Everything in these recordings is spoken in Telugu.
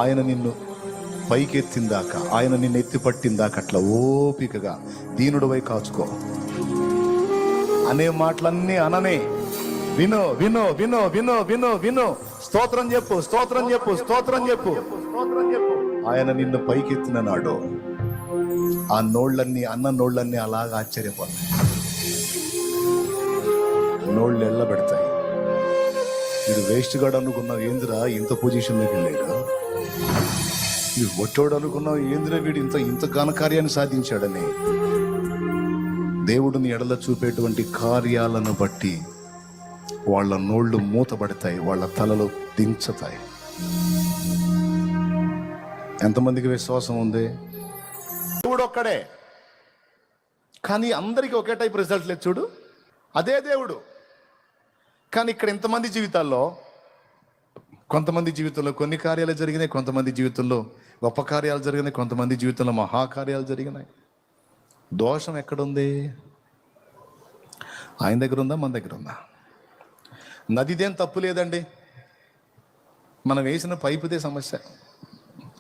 ఆయన నిన్ను పైకెత్తిందాక, ఆయన నిన్ను ఎత్తి పట్టిందాక అట్లా ఓపికగా దీనుడివై కాచుకో. అనే మాటలన్నీ అననే. విను విను విను విను విను విను. స్తోత్రం చెప్పు, స్తోత్రం చెప్పు, స్తోత్రం చెప్పు, స్తోత్రం చెప్పు. ఆయన నిన్ను పైకెత్తిన నాడు ఆ నోళ్ళన్నీ, అన్న నోళ్ళన్నీ అలాగా ఆశ్చర్యపోతాయి. నోళ్ళు ఎల్లబెడతాయి. మీరు వేస్ట్ గాడు అనుకున్నావు, ఏందిరా ఇంత పొజిషన్లోకి వెళ్ళాడు. మీరు ఒట్టోడు అనుకున్నావు, ఏందిరా వీడు ఇంత ఘనకార్యాన్ని సాధించాడని. దేవుడిని ఎడల చూపేటువంటి కార్యాలను బట్టి వాళ్ళ నోళ్ళు మూతబడతాయి, వాళ్ళ తలలు దించుతాయి. ఎంతమందికి విశ్వాసం ఉంది? దేవుడు ఒక్కడే, కానీ అందరికీ ఒకే టైప్ రిజల్ట్ లేదు. చూడు, అదే దేవుడు. కానీ ఇక్కడ ఇంతమంది జీవితాల్లో, కొంతమంది జీవితంలో కొన్ని కార్యాలు జరిగినాయి, కొంతమంది జీవితంలో గొప్ప కార్యాలు జరిగినాయి, కొంతమంది జీవితంలో మహాకార్యాలు జరిగినాయి. దోషం ఎక్కడుంది? ఆయన దగ్గర ఉందా, మన దగ్గర ఉందా? నదిదేం తప్పు లేదండి, మనం వేసిన పైపుదే సమస్య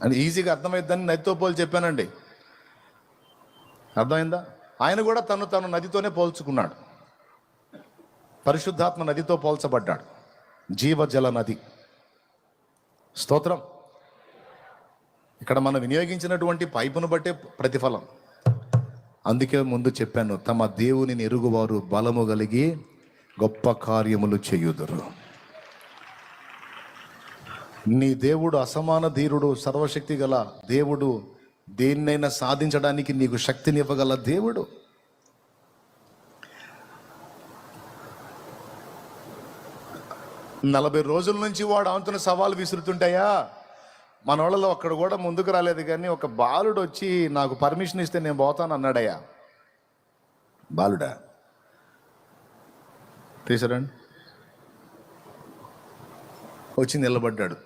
అని ఈజీగా అర్థమైద్దని నదితో పోల్చి చెప్పానండి. అర్థమైందా? ఆయన కూడా తను నదితోనే పోల్చుకున్నాడు. పరిశుద్ధాత్మ నదితో పోల్చబడ్డాడు, జీవజల నది. స్తోత్రం. ఇక్కడ మనం వినియోగించినటువంటి పైపును బట్టే ప్రతిఫలం. అందుకే ముందు చెప్పాను, తమ దేవునిని ఎరుగువారు బలము కలిగి గొప్ప కార్యములు చేయుదురు. నీ దేవుడు అసమాన ధీరుడు, సర్వశక్తి గల దేవుడు. దేన్నైనా సాధించడానికి నీకు శక్తిని ఇవ్వగల దేవుడు. నలభై రోజుల నుంచి వాడు ఆంతున్న సవాలు విసురుతుంటాయా, మన వాళ్ళలో ఒక్కడు కూడా ముందుకు రాలేదు. కానీ ఒక బాలుడు వచ్చి నాకు పర్మిషన్ ఇస్తే నేను పోతాను అన్నాడయ్యా. బాలుడా తీసారండి, వచ్చి నిలబడ్డాడు,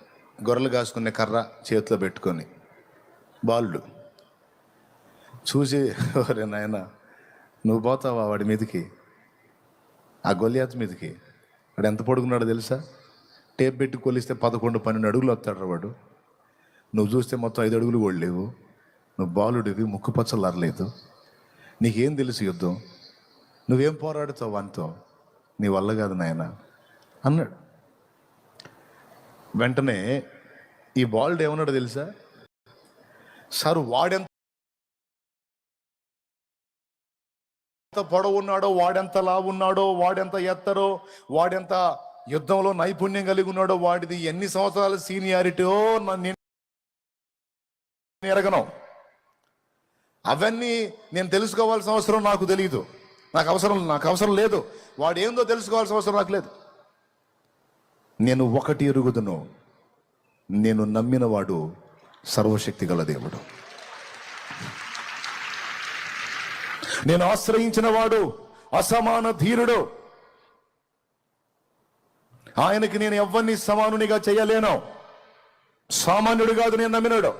గొర్రెలు కాసుకునే కర్ర చేతిలో పెట్టుకొని. బాలుడు చూసి, ఒరే నాయన నువ్వు పోతావా వాడి మీదకి, ఆ గొలియాత్ మీదకి? వాడు ఎంత పొడుగున్నాడో తెలుసా? టేప్ పెట్టి కొలిస్తే 11-12 అడుగులు వస్తాడు వాడు. నువ్వు చూస్తే మొత్తం 5 అడుగులు కూడా లేవు. నువ్వు బాలుడివి, ముక్కు పచ్చలు అరలేదు, నీకేం తెలుసు యుద్ధం, నువ్వేం పోరాడుతావు వానితో, నీ వల్ల కాదు నాయన అన్నాడు. వెంటనే ఈ బాలుడు ఏమన్నాడు తెలుసా? సార్ వాడెంత పొడవు ఉన్నాడో, వాడెంత లావు ఉన్నాడో, వాడెంత ఎత్తరో, వాడెంత యుద్ధంలో నైపుణ్యం కలిగి ఉన్నాడో, వాడిది ఎన్ని సంవత్సరాల సీనియారిటీయో నేను ఎరగను. అవన్నీ నేను తెలుసుకోవాల్సిన అవసరం నాకు తెలియదు, నాకు అవసరం లేదు. వాడు ఏందో తెలుసుకోవాల్సిన అవసరం నాకు లేదు. నేను ఒకటి ఎరుగుదును, నేను నమ్మిన వాడు సర్వశక్తి గల దేవుడు. నేను ఆశ్రయించిన వాడు అసమాన ధీరుడు. ఆయనకి నేను ఎవరిని సమానునిగా చేయలేను. సామాన్యుడు కాదు నేను నమ్మినాడు.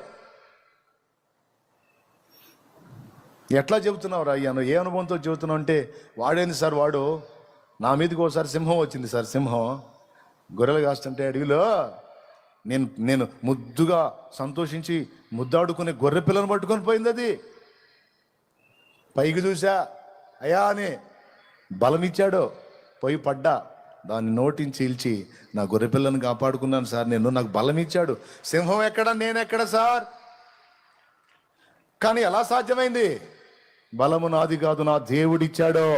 ఎట్లా చెబుతున్నావు రా అయ్యాను, ఏ అనుభవంతో చెబుతున్నావు అంటే, వాడేంది సార్, వాడు నా మీదకి ఒకసారి సింహం వచ్చింది సార్. సింహం గొర్రెలు కాస్తుంటే అడవిలో నేను ముద్దుగా సంతోషించి ముద్దాడుకునే గొర్రె పిల్లను పట్టుకొని పోయింది. అది పైకి చూసా, అయ్యా అని బలమిచ్చాడు, పోయి పడ్డా, దాన్ని నోటిని చీల్చి నా గొర్రె పిల్లను కాపాడుకున్నాను సార్ నేను, నాకు బలం ఇచ్చాడు. సింహం ఎక్కడ, నేనెక్కడ సార్? కానీ ఎలా సాధ్యమైంది? బలము నాది కాదు, నా దేవుడిచ్చాడో.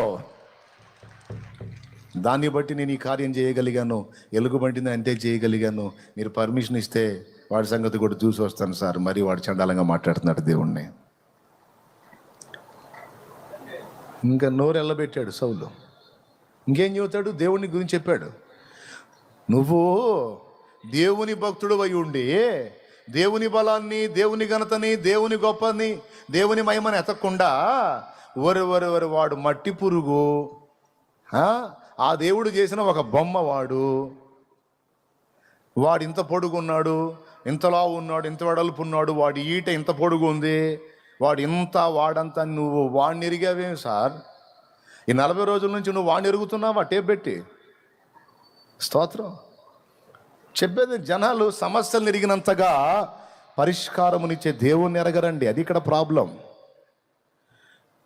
దాన్ని బట్టి నేను ఈ కార్యం చేయగలిగాను, ఎలుగుబంటిని అంతే చేయగలిగాను. మీరు పర్మిషన్ ఇస్తే వాడి సంగతి కూడా చూసి వస్తాను సార్. మరి వాడు చండాలంగా మాట్లాడుతున్నాడు దేవుణ్ణి. ఇంకా నోరు ఎల్లబెట్టాడు సౌలు. ఇంకేం చెబుతాడు? దేవుని గురించి చెప్పాడు. నువ్వు దేవుని భక్తుడు అయి ఉండి దేవుని బలాన్ని, దేవుని ఘనతని, దేవుని గొప్పని, దేవుని మహిమని ఎతకుండా వరు వాడు మట్టి పురుగు, ఆ దేవుడు చేసిన ఒక బొమ్మ వాడు ఇంత పొడుగున్నాడు, ఇంతలా ఉన్నాడు, ఇంత వెడల్పు ఉన్నాడు, వాడి ఈట ఇంత పొడుగు ఉంది, వాడంతా నువ్వు వాడిని ఎరిగావేమి సార్? ఈ 40 రోజుల నుంచి నువ్వు వాడిని ఎరుగుతున్నావా టేప్ పెట్టి? స్తోత్రం. చెప్పేది జనాలు సమస్యలు ఎరిగినంతగా పరిష్కారమునిచ్చే దేవుణ్ణి ఎరగరండి. అది ఇక్కడ ప్రాబ్లం.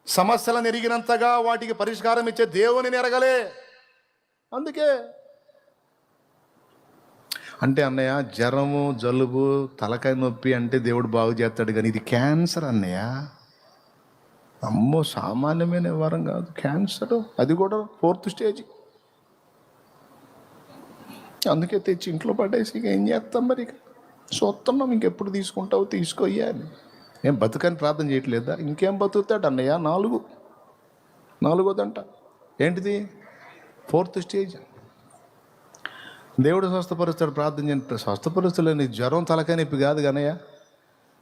సమస్యలను ఎరిగినంతగా వాటికి పరిష్కారం ఇచ్చే దేవుని ఎరగలే. అందుకే అంటే అన్నయ్య జ్వరము, జలుబు, తలకాయ నొప్పి అంటే దేవుడు బాగు చేస్తాడు, కానీ ఇది క్యాన్సర్ అన్నయ్య. అమ్మో, సామాన్యమైన వ్యవహారం కాదు క్యాన్సర్, అది కూడా 4th స్టేజ్. అందుకే తెచ్చి ఇంట్లో పడేసి ఇక ఏం చేస్తాం మరి, ఇక చూస్తున్నాం ఇంకెప్పుడు తీసుకుంటావు తీసుకోయ్యా అని. ఏం బతుకని ప్రార్థన చేయట్లేదా? ఇంకేం బతుకుతాడు అన్నయ్య? 4వ దంట ఏంటిది? 4th stage. దేవుడు స్వస్థపరుస్తాడు ప్రార్థన చేయండి. స్వస్థపరుస్తలేని జ్వరం తలకాయ నొప్పి కాదు కనయ్య.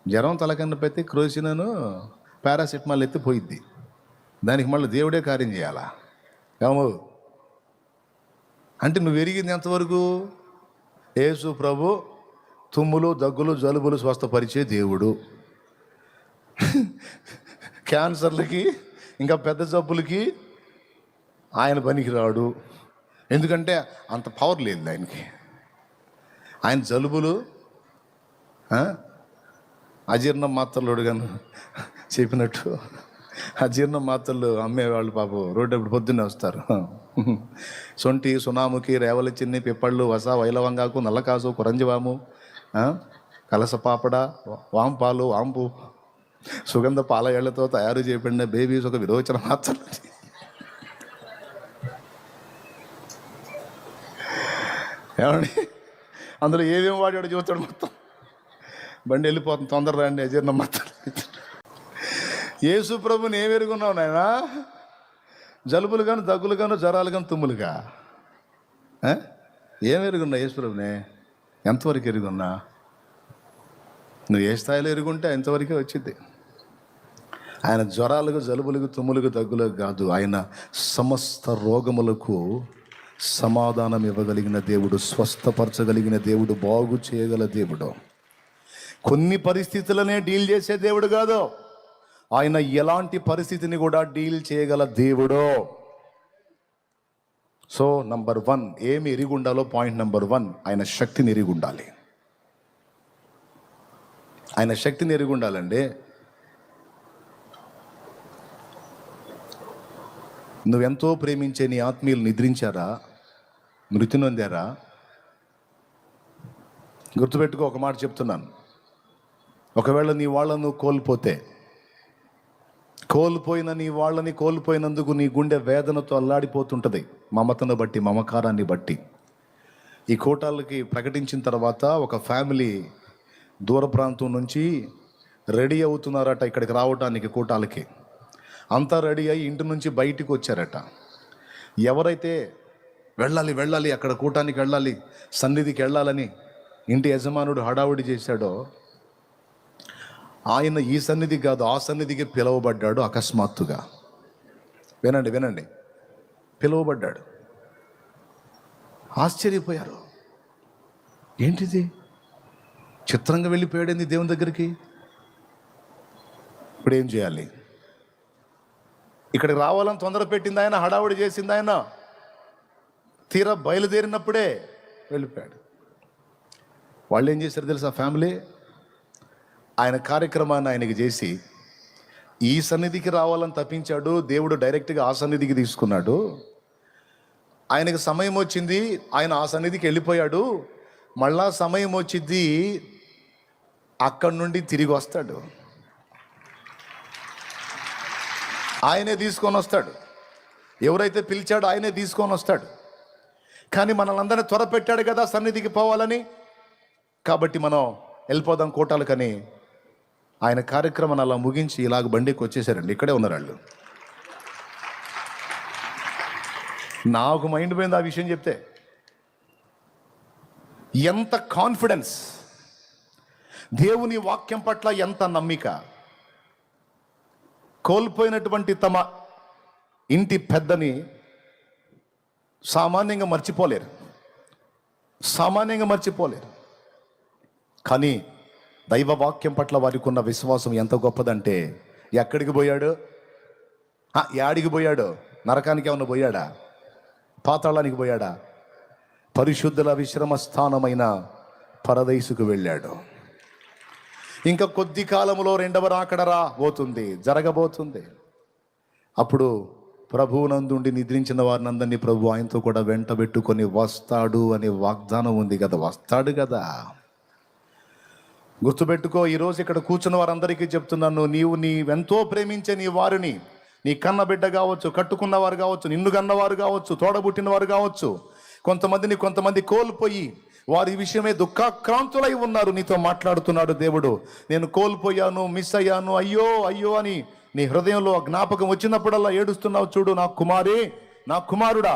జ్వరం తలకాయ నొప్పి అయితే క్రోసినను పారాసిటమాల్ ఎత్తి పోయిద్ది. దానికి మళ్ళీ దేవుడే కార్యం చేయాలా? ఏమో అంటే నువ్వు ఎరిగింది ఎంతవరకు? యేసు ప్రభు తుమ్ములు, దగ్గులు, జలుబులు స్వస్థపరిచే దేవుడు. క్యాన్సర్లకి ఇంకా పెద్ద జబ్బులకి ఆయన పనికి రాడు. ఎందుకంటే అంత పవర్ లేదు ఆయనకి. ఆయన జలుబులు, అజీర్ణం మాత్రలు కానీ చెప్పినట్టు అజీర్ణం మాత్రలు అమ్మేవాళ్ళు పాపం రోడ్డు పొద్దున్నే వస్తారు. సొంటి, సునాముకి, రేవల చిన్ని, పిప్పళ్ళు, వస, వైలవంగాకు, నల్లకాసు, కురంజివాము, కలసపాపడ, వాంపాలు, వాంపు, సుగంధ పాల ఏళ్లతో తయారు చేయబడిన బేబీస్ ఒక విరోచన మాత్రలు. ఏమండి, అందులో ఏమేమి వాడాడు చూస్తాడు మొత్తం. బండి వెళ్ళిపోతుంది, తొందరగా రండి అజీర్ణం మాత్రం. యేసు ప్రభుని ఏం ఎరుగున్నావు నాయన? జలుబులు కానీ, దగ్గులు కానీ, జ్వరాలు కానీ, తుమ్ములుగా ఏం ఎరుగున్నా యేసు ప్రభునే? ఎంతవరకు ఎరుగున్నా? నువ్వు ఏ స్థాయిలో ఎరుగుంటే ఎంతవరకే వచ్చింది. ఆయన జ్వరాలకు, జలుబులకు, తుమ్ములకు, దగ్గులకు కాదు, ఆయన సమస్త రోగములకు సమాధానం ఇవ్వగలిగిన దేవుడు, స్వస్థపరచగలిగిన దేవుడు, బాగు చేయగల దేవుడు. కొన్ని పరిస్థితులనే డీల్ చేసే దేవుడు కాదు, ఆయన ఎలాంటి పరిస్థితిని కూడా డీల్ చేయగల దేవుడు. సో నంబర్ 1 ఏమి ఎరిగి ఉండాలో? పాయింట్ నంబర్ 1, ఆయన శక్తిని ఎరిగి ఉండాలి. ఆయన శక్తిని ఎరిగి ఉండాలండి. నువ్వెంతో ప్రేమించే నీ ఆత్మీయులు నిద్రించారా? మృతి నొందారా? గుర్తుపెట్టుకో, ఒక మాట చెప్తున్నాను. ఒకవేళ నీ వాళ్ళను కోల్పోయిన నీ వాళ్ళని కోల్పోయినందుకు నీ గుండె వేదనతో అల్లాడిపోతుంటుంది, మమతను బట్టి, మమకారాన్ని బట్టి. ఈ కూటాలకి ప్రకటించిన తర్వాత ఒక ఫ్యామిలీ దూర ప్రాంతం నుంచి రెడీ అవుతున్నారట ఇక్కడికి రావటానికి కూటాలకి. అంతా రెడీ అయ్యి ఇంటి నుంచి బయటికి వచ్చారట. ఎవరైతే వెళ్ళాలి అక్కడ కూటానికి వెళ్ళాలి, సన్నిధికి వెళ్ళాలని ఇంటి యజమానుడు హడావుడి చేశాడో, ఆయన ఈ సన్నిధికి కాదు ఆ సన్నిధికి పిలువబడ్డాడు అకస్మాత్తుగా. వినండి, పిలువబడ్డాడు. ఆశ్చర్యపోయారు. ఏంటిది, చిత్రంగా వెళ్ళిపోయాడేంది దేవుని దగ్గరికి? ఇప్పుడు ఏం చేయాలి? ఇక్కడికి రావాలని తొందర పెట్టింది ఆయన, హడావుడి చేసింది ఆయన. తీరా బయలుదేరినప్పుడే వెళ్ళిపోయాడు. వాళ్ళు ఏం చేశారు తెలుసా? ఫ్యామిలీ ఆయన కార్యక్రమాన్ని ఆయనకి చేసి ఈ సన్నిధికి రావాలని తప్పించాడు. దేవుడు డైరెక్ట్గా ఆ సన్నిధికి తీసుకున్నాడు. ఆయనకు సమయం వచ్చింది, ఆయన ఆ సన్నిధికి వెళ్ళిపోయాడు. మళ్ళా సమయం వచ్చింది, అక్కడి నుండి తిరిగి వస్తాడు. ఆయనే తీసుకొని వస్తాడు. ఎవరైతే పిలిచాడో ఆయనే తీసుకొని వస్తాడు. కానీ మనల్ని అందరినీ త్వర పెట్టాడు కదా సన్నిధికి పోవాలని, కాబట్టి మనం వెళ్ళిపోదాం కోటాలకని ఆయన కార్యక్రమాన్ని అలా ముగించి ఇలాగ బండికి వచ్చేసారండి. ఇక్కడే ఉన్నారు వాళ్ళు. నాకు మైండ్ పోయింది ఆ విషయం చెప్తే. ఎంత కాన్ఫిడెన్స్, దేవుని వాక్యం పట్ల ఎంత నమ్మిక. కోల్పోయినటువంటి తమ ఇంటి పెద్దని సామాన్యంగా మర్చిపోలేరు. కానీ దైవ వాక్యం పట్ల వారికి ఉన్న విశ్వాసం ఎంత గొప్పదంటే, ఎక్కడికి పోయాడు? యాడికి పోయాడు? నరకానికి ఏమన్నా పోయాడా? పాతాళానికి పోయాడా? పరిశుద్ధుల విశ్రమ స్థానమైన పరదైసుకు వెళ్ళాడు. ఇంకా కొద్ది కాలంలో రెండవ రాకడ రాబోతుంది, జరగబోతుంది. అప్పుడు ప్రభువునందుండి నిద్రించిన వారిని అందరినీ ప్రభు ఆయనతో కూడా వెంటబెట్టుకొని వస్తాడు అనే వాగ్దానం ఉంది కదా, వస్తాడు కదా. గుర్తుపెట్టుకో, ఈరోజు ఇక్కడ కూర్చున్న వారందరికీ చెప్తున్నాను, నీవెంతో ప్రేమించే నీ వారిని, నీ కన్న బిడ్డ కావచ్చు, కట్టుకున్నవారు కావచ్చు, నిన్ను కన్నవారు కావచ్చు, తోడబుట్టినవారు కావచ్చు, కొంతమంది కోల్పోయి వారి విషయమే దుఃఖాక్రాంతులై ఉన్నారు. నీతో మాట్లాడుతున్నాడు దేవుడు. నేను కోల్పోయాను, మిస్ అయ్యాను, అయ్యో అయ్యో అని నీ హృదయంలో జ్ఞాపకం వచ్చినప్పుడల్లా ఏడుస్తున్నావు చూడు. నా కుమారి, నా కుమారుడా,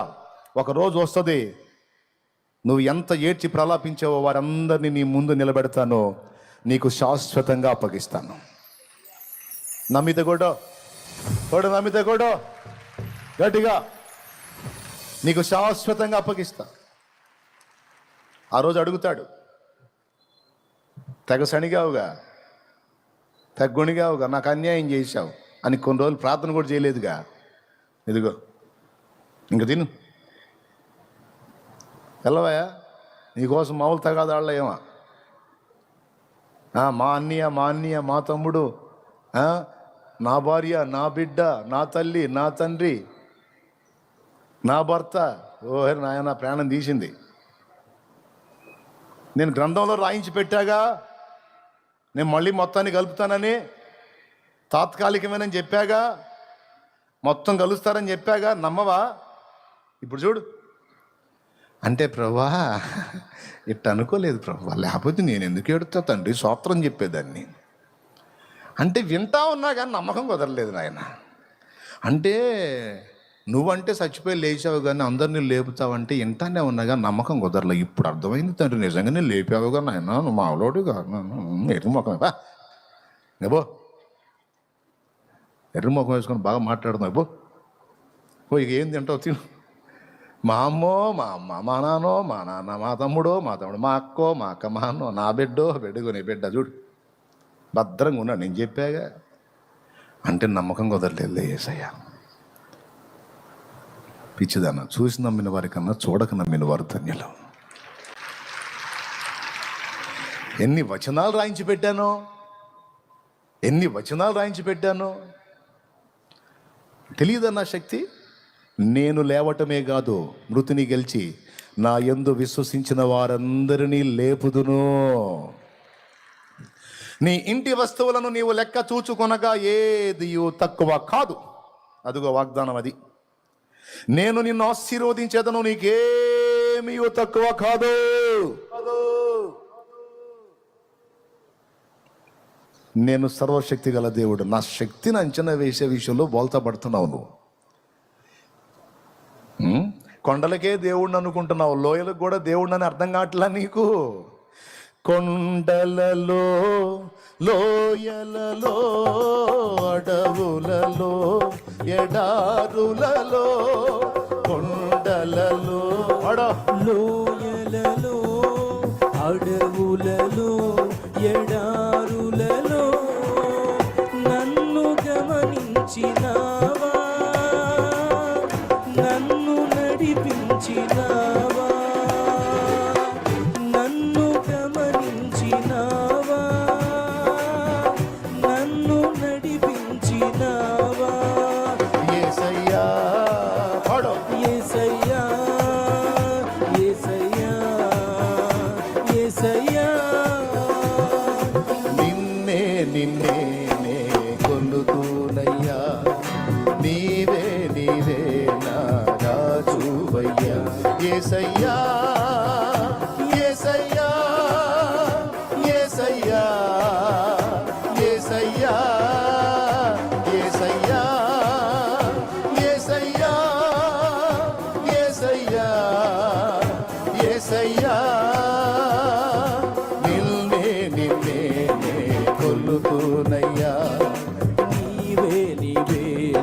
ఒకరోజు వస్తుంది, నువ్వు ఎంత ఏడ్చి ప్రలాపించావో వారందరినీ నీ ముందు నిలబెడతాను, నీకు శాశ్వతంగా అప్పగిస్తాను. నమ్మితే కూడా గట్టిగా నీకు శాశ్వతంగా అప్పగిస్తా. ఆ రోజు అడుగుతాడు, తెగ సణిగావుగా, తెగ్గొణిగావుగా, నాకు అన్యాయం చేశావు అని కొన్ని రోజులు ప్రార్థన కూడా చేయలేదుగా. ఇదిగో ఇంక తిను, వెళ్ళవయా, నీకోసం మామూలు తగాదాళ్ళ ఏమా, మా అన్నయ్య మా తమ్ముడు, నా భార్య, నా బిడ్డ, నా తల్లి, నా తండ్రి, నా భర్త, ఓహే నాయన ప్రాణం తీసింది. నేను గ్రంథంలో రాయించి పెట్టాగా, నేను మళ్ళీ మొత్తాన్ని కలుపుతానని, తాత్కాలికమేనని చెప్పాగా, మొత్తం కలుస్తారని చెప్పాగా, నమ్మవా? ఇప్పుడు చూడు అంటే, ప్రభా ఇట్ట అనుకోలేదు ప్రభా, లేకపోతే నేను ఎందుకు ఏడుతా తండ్రి, స్తోత్రం చెప్పేదాన్ని. అంటే వింటా ఉన్నా కానీ నమ్మకం కుదరలేదు నాయన. అంటే నువ్వంటే చచ్చిపోయి లేచావు కానీ అందరినీ లేపుతావంటే వింటానే ఉన్నా కానీ నమ్మకం కుదరలే. ఇప్పుడు అర్థమైంది తండ్రి, నిజంగానే లేపావుగా నాయన, నువ్వు మావలోడుగా, ఎర్రముఖం బో, ఎర్రముఖం వేసుకొని బాగా మాట్లాడుతున్నావు బో, ఇక ఏం తింటావు తిను. మా అమ్మో, మా అమ్మ, మా నాన్నో, మా నాన్న, మా తమ్ముడు, మా అక్కో, మా అక్క, మా అన్నో, నా బిడ్డో, నీ బిడ్డ చూడు భద్రంగా ఉన్నాడు, నేను చెప్పాగా. అంటే నమ్మకం కుదరలేదు యేసయ్య. పిచ్చిదన్న, చూసి నమ్మిన వారి కన్నా చూడక నమ్మిన వారు ధన్యులు. ఎన్ని వచనాలు రాయించి పెట్టాను, తెలియదన్న శక్తి. నేను లేవటమే కాదు, మృతిని గెలిచి నా యందు విశ్వసించిన వారందరినీ లేపుదును. నీ ఇంటి వస్తువులను నీవు లెక్క చూచుకొనగా ఏది తక్కువ కాదు. అదిగో వాగ్దానం అది. నేను నిన్ను ఆశీర్వదించేదను, నీకేమీ తక్కువ కాదు. నేను సర్వశక్తి గల దేవుడు. నా శక్తిని అంచనా వేసే విషయంలో బోల్తా పడుతున్నావు నువ్వు. కొండలకే దేవుడిని అనుకుంటున్నావు, లోయలకు కూడా దేవుడిని అర్థం కావట్లా నీకు. కొండలలో, లోయలలో, అడవులలో, ఎడారులలో, కొండలలో, లోయలలో, అడవులలో, ఎడారులలో నన్ను గమనించినావా, నన్ను నడిపించినావా, నన్ను గమనించినావా, నన్ను నడిపించినావా. యేసయ్యా, యేసయ్యా, యేసయ్యా, యేసయ్యా, నిన్నే నే కొలుతునయ్యా, నీవే నా రాజువయ్యా. యేసయ్యా, యేసయ్యా, యేసయ్యా, యేసయ్యా, యేసయ్యా, యేసయ్యా, యేసయ్యా, యేసయ్యా, నిన్నే కొలుతునయ్యా, నీవే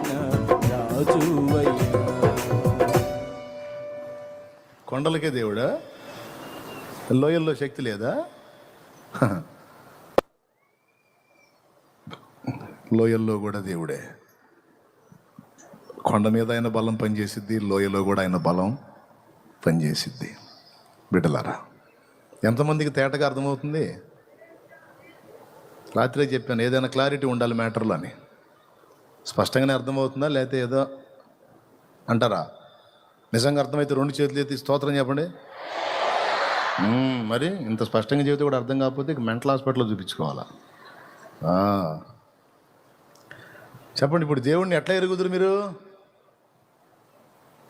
నా రాజువయ్యా. కొండలకే దేవుడా, లోయల్లో శక్తి లేదా? లోయల్లో కూడా దేవుడే. కొండ మీద ఆయన బలం పనిచేసిద్ది, లోయలో కూడా ఆయన బలం పనిచేసిద్ది. బిడ్డలారా, ఎంతమందికి తేటగా అర్థమవుతుంది? రాత్రే చెప్పాను, ఏదైనా క్లారిటీ ఉండాలి మ్యాటర్లో అని. స్పష్టంగానే అర్థమవుతుందా, లేకపోతే ఏదో అంటారా? నిజంగా అర్థమైతే 2 చేతులు ఎత్తి స్తోత్రం చెప్పండి. మరి ఇంత స్పష్టంగా చెబితే కూడా అర్థం కాకపోతే ఇక మెంటల్ హాస్పిటల్లో చూపించుకోవాలా? చెప్పండి, ఇప్పుడు దేవుడిని ఎట్లా ఎరుగుదురు? మీరు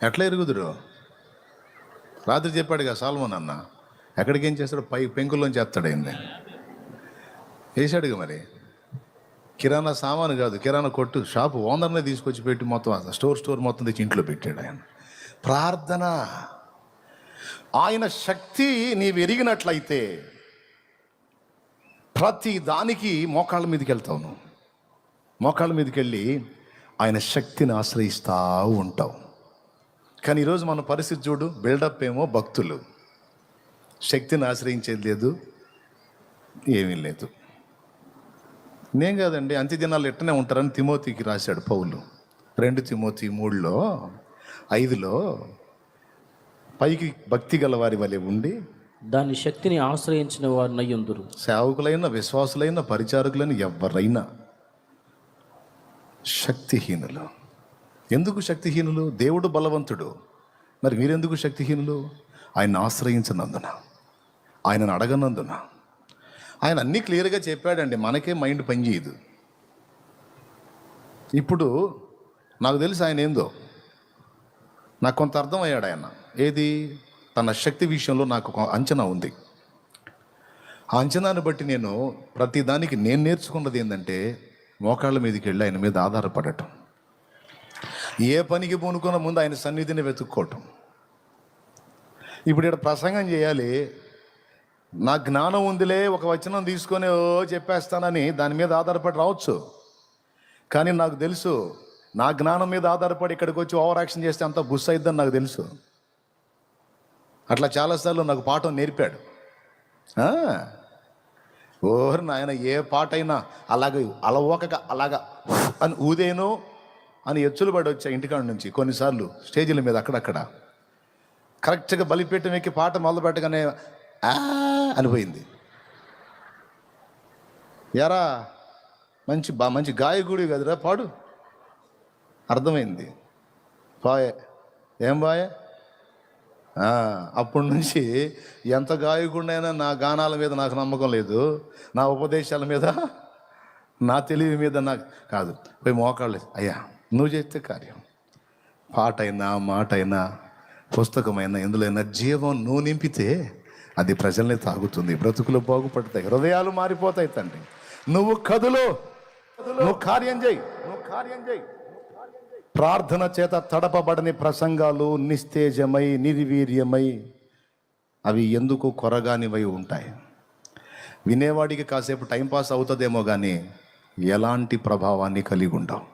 ఎట్లా ఎరుగుదురు? రాత్రి చెప్పాడు కదా సాల్మోన్ అన్న, ఎక్కడికి ఏం చేస్తాడు? పై పెంకుల్లోంచి చేస్తాడు. ఏంది వేసాడుగా. మరి కిరాణా సామాను కాదు, కిరాణా కొట్టు షాపు ఓనర్నే తీసుకొచ్చి పెట్టి మొత్తం స్టోర్ మొత్తం తెచ్చి ఇంట్లో పెట్టాడు ఆయన. ప్రార్థన, ఆయన శక్తి నీవు ఎరిగినట్లయితే ప్రతి దానికి మోకాళ్ళ మీదకి వెళ్తావు. నువ్వు మోకాళ్ళ మీదకి వెళ్ళి ఆయన శక్తిని ఆశ్రయిస్తూ ఉంటావు. కానీ ఈరోజు మన పరిస్థితి చూడు, బిల్డప్ ఏమో భక్తులు, శక్తిని ఆశ్రయించేది లేదు, ఏమీ లేదు. నేను కాదండి, అంత్య దినాలు ఎట్టనే ఉంటారని తిమోతికి రాశాడు పౌలు. 2 తిమోతి 3:5 పైకి భక్తి గల వారి వలె ఉండి దాని శక్తిని ఆశ్రయించిన వారు నయ్యుందురు. సేవకులైన, విశ్వాసులైన, పరిచారకులైన ఎవరైనా శక్తిహీనులు. ఎందుకు శక్తిహీనులు? దేవుడు బలవంతుడు, మరి మీరెందుకు శక్తిహీనులు? ఆయన ఆశ్రయించినందున, ఆయనను అడగనందున. ఆయన అన్నీ క్లియర్గా చెప్పాడండి, మనకే మైండ్ పనిచేయదు. ఇప్పుడు నాకు తెలుసు ఆయన ఏందో, నాకు కొంత అర్థమయ్యాడు ఆయన. ఏది? తన శక్తి విషయంలో నాకు ఒక అంచనా ఉంది. ఆ అంచనాన్ని బట్టి నేను ప్రతిదానికి నేను నేర్చుకున్నది ఏంటంటే, మోకాళ్ళ మీదకి వెళ్ళి ఆయన మీద ఆధారపడటం, ఏ పనికి పూనుకున్న ముందు ఆయన సన్నిధిని వెతుక్కోవటం. ఇప్పుడు ఇక్కడ ప్రసంగం చేయాలి, నా జ్ఞానం ఉందిలే, ఒక వచనం తీసుకొని చెప్పేస్తానని దాని మీద ఆధారపడి రావచ్చు. కానీ నాకు తెలుసు, నా జ్ఞానం మీద ఆధారపడి ఇక్కడికి వచ్చి ఓవర్ యాక్షన్ చేస్తే అంత బుస్ అయిద్దని నాకు తెలుసు. అట్లా చాలాసార్లు నాకు పాఠం నేర్పాడు. ఓరు నాయన, ఏ పాట అయినా అలాగే అలవోకగా అలాగా అని ఊదేను అని ఎచ్చులు పడి వచ్చా ఇంటికాడ నుంచి. కొన్నిసార్లు స్టేజీల మీద అక్కడక్కడ కరెక్ట్గా బలిపీఠం ఎక్కి పాట మొదలు పెట్టగానే అనిపోయింది. ఎరా మంచి గాయకుడి కదరా, పాడు. అర్థమైంది. బాయే, ఏం బాయే. అప్పటి నుంచి ఎంత గాయకుడినైనా నా గానాల మీద నాకు నమ్మకం లేదు, నా ఉపదేశాల మీద, నా తెలివి మీద నాకు కాదు. పోయి మోకాళ్ళు, అయ్యా నువ్వు చేస్తే కార్యం. పాట అయినా, మాట అయినా, పుస్తకమైనా, ఎందులోనైనా జీవం నువ్వు నింపితే అది ప్రజల్ని తాగుతుంది, బ్రతుకులు బాగుపడతాయి, హృదయాలు మారిపోతాయి. తండ్రి నువ్వు కదులు, నువ్వు కార్యం చేయి. ప్రార్థన చేత తడపబడని ప్రసంగాలు నిస్తేజమై, నిర్వీర్యమై, అవి ఎందుకు కొరగానివై ఉంటాయి. వినేవాడికి కాసేపు టైంపాస్ అవుతుందేమో కానీ ఎలాంటి ప్రభావాన్ని కలిగి ఉండవు.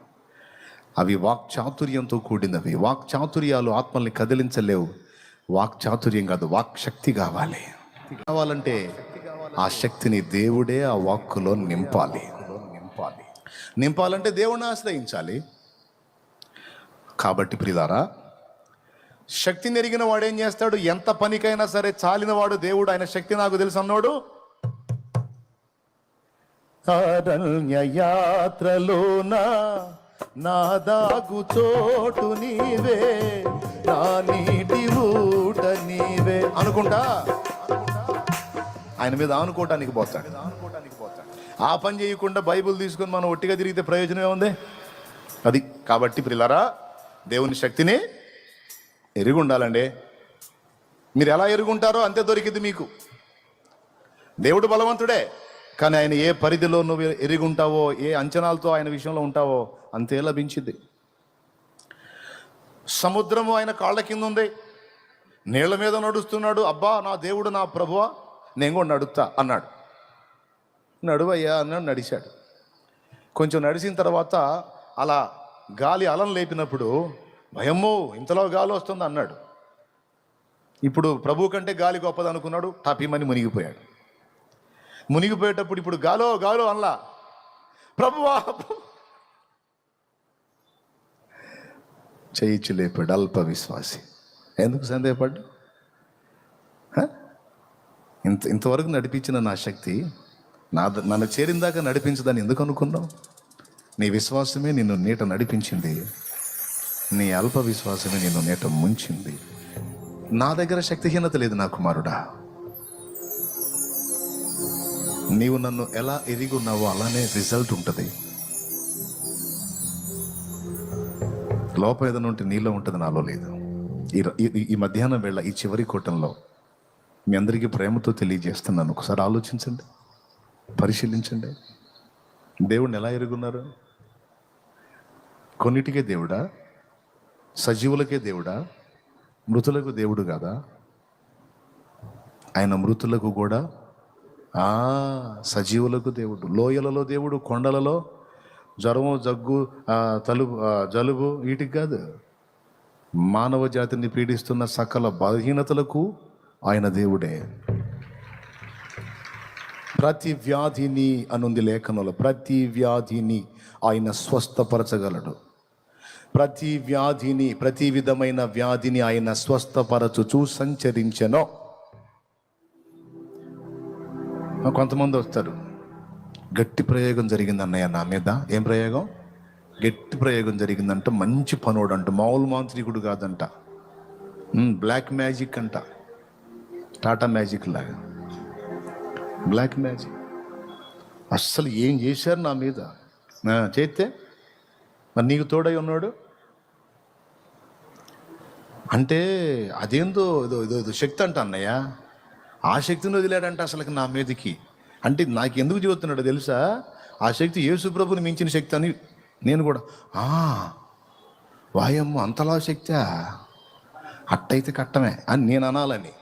అవి వాక్చాతుర్యంతో కూడినవి. వాక్చాతుర్యాలు ఆత్మల్ని కదిలించలేవు. వాక్చాతుర్యం కాదు, వాక్శక్తి కావాలి. కావాలంటే ఆ శక్తిని దేవుడే ఆ వాక్కులో నింపాలంటే దేవుణ్ణి ఆశ్రయించాలి. కాబట్టి ప్రియులారా, శక్తిని ఎరిగిన వాడు ఏం చేస్తాడు? ఎంత పనికైనా సరే చాలినవాడు దేవుడు. ఆయన శక్తి నాకు తెలుసు అన్నాడు. అరణ్య యాత్రలోన నా దాగు చోటు నీవే, నా నీటి ఊట నీవే అనుకుంటా ఆయన మీద ఆనుకోవటానికి పోతాడు. ఆ పని చేయకుండా బైబిల్ తీసుకొని మనం ఒట్టిగా తిరిగితే ప్రయోజనం ఏముంది? అది. కాబట్టి ప్రియులారా, దేవుని శక్తిని ఎరిగి ఉండాలండి. మీరు ఎలా ఎరుగుంటారో అంతే దొరికింది మీకు. దేవుడు బలవంతుడే, కానీ ఆయన ఏ పరిధిలో నువ్వు ఎరిగి ఉంటావో, ఏ అంచనాలతో ఆయన విషయంలో ఉంటావో అంతే లభించింది. సముద్రము ఆయన కాళ్ళ కింద ఉంది, నీళ్ల మీద నడుస్తున్నాడు. అబ్బా నా దేవుడు, నా ప్రభువా, నేను కూడా నడుస్తా అన్నాడు. నడువయ్యా అన్నాడు, నడిచాడు. కొంచెం నడిచిన తర్వాత అలా గాలి అలం లేపినప్పుడు భయమ్మో ఇంతలో గాలి వస్తుంది అన్నాడు. ఇప్పుడు ప్రభు కంటే గాలి గొప్పది అనుకున్నాడు, టాపీమని మునిగిపోయాడు. మునిగిపోయేటప్పుడు ఇప్పుడు గాలో గాలో అనలా, ప్రభువా చేయిచ్చు లేపాడు. అల్ప విశ్వాసి. ఎందుకు సందేహపడ్డు? ఇంతవరకు నడిపించిన నా శక్తి నన్ను చేరిందాకా నడిపించదని ఎందుకు అనుకున్నావు? నీ విశ్వాసమే నిన్ను నీట నడిపించింది, నీ అల్ప విశ్వాసమే నిన్ను నీట ముంచింది. నా దగ్గర శక్తిహీనత లేదు నా కుమారుడా. నీవు నన్ను ఎలా ఎరిగి ఉన్నావో అలానే రిజల్ట్ ఉంటుంది. లోపం ఏదైనా ఉంటే నీలో ఉంటుంది, నాలో లేదు. ఈ మధ్యాహ్నం వేళ ఈ చివరి కూటంలో మీ అందరికీ ప్రేమతో తెలియజేస్తున్నాను. ఒకసారి ఆలోచించండి, పరిశీలించండి. దేవుడిని ఎలా ఎరుగున్నారు? కొన్నిటికే దేవుడా? సజీవులకే దేవుడా? మృతులకు దేవుడు కాదా? ఆయన మృతులకు కూడా సజీవులకు దేవుడు. లోయలలో దేవుడు, కొండలలో జ్వరము, జగ్గు, జలుబు వీటికి కాదు. మానవ జాతిని పీడిస్తున్న సకల బలహీనతలకు ఆయన దేవుడే. ప్రతి వ్యాధిని అనుంది లేఖనంలో, ప్రతి వ్యాధిని ఆయన స్వస్థపరచగలడు. ప్రతి వ్యాధిని, ప్రతి విధమైన వ్యాధిని ఆయన స్వస్థపరచుచూ సంచరించెను. కొంతమంది వస్తారు, గట్టి ప్రయోగం జరిగింది అన్నయ్య నా మీద. ఏం ప్రయోగం? గట్టి ప్రయోగం జరిగిందంట. మంచి పనోడు అంట, మామూలు మాంత్రికుడు కాదంట, బ్లాక్ మ్యాజిక్ అంట, టాటా మ్యాజిక్ లాగా బ్లాక్ మ్యాజిక్. అస్సలు ఏం చేశారు నా మీద? చేస్తే మరి నీకు తోడై ఉన్నాడు అంటే అదేందో ఏదో శక్తి అంట అన్నయ్య. ఆ శక్తిని వదిలాడంట అసలు నా మీదకి. అంటే నాకు ఎందుకు చెబుతున్నాడో తెలుసా? ఆ శక్తి యేసుప్రభుని మించిన శక్తి అని నేను కూడా వాయమ్మ అంతలా శక్తా, అట్టయితే కట్టమే అని నేను అనాలని.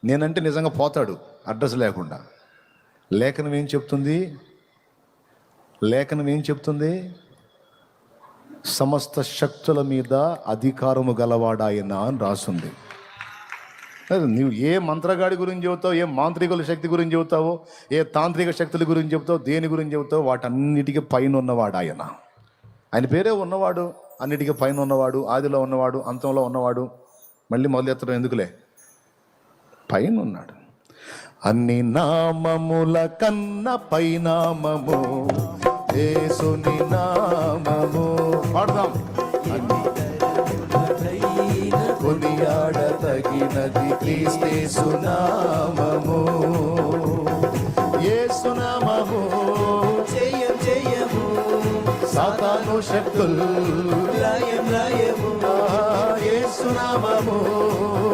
నేనంటే నిజంగా పోతాడు అడ్రస్ లేకుండా. లేఖనం ఏం చెప్తుంది? లేఖనం ఏం చెప్తుంది? సమస్త శక్తుల మీద అధికారము గలవాడాయన అని రాస్తుంది. నువ్వు ఏ మంత్రగాడి గురించి చెబుతావు, ఏ మాంత్రికుల శక్తి గురించి చెబుతావో, ఏ తాంత్రిక శక్తుల గురించి చెబుతావు, దేని గురించి చెబుతావు, వాటన్నిటికీ పైన ఉన్నవాడు ఆయన. ఆయన పేరే ఉన్నవాడు, అన్నిటికీ పైన ఉన్నవాడు, ఆదిలో ఉన్నవాడు, అంతంలో ఉన్నవాడు. మళ్ళీ మొదలెత్తడం ఎందుకులే, పైన ఉన్నాడు. అన్ని నామముల కన్న పైనామము యేసుని నామము. పాడదాం. కొనియాడతగినది క్రీస్తు నామము, యేసు నామము. జయం జయము సాతాను శక్తులు లయం లయము, యేసు నామము.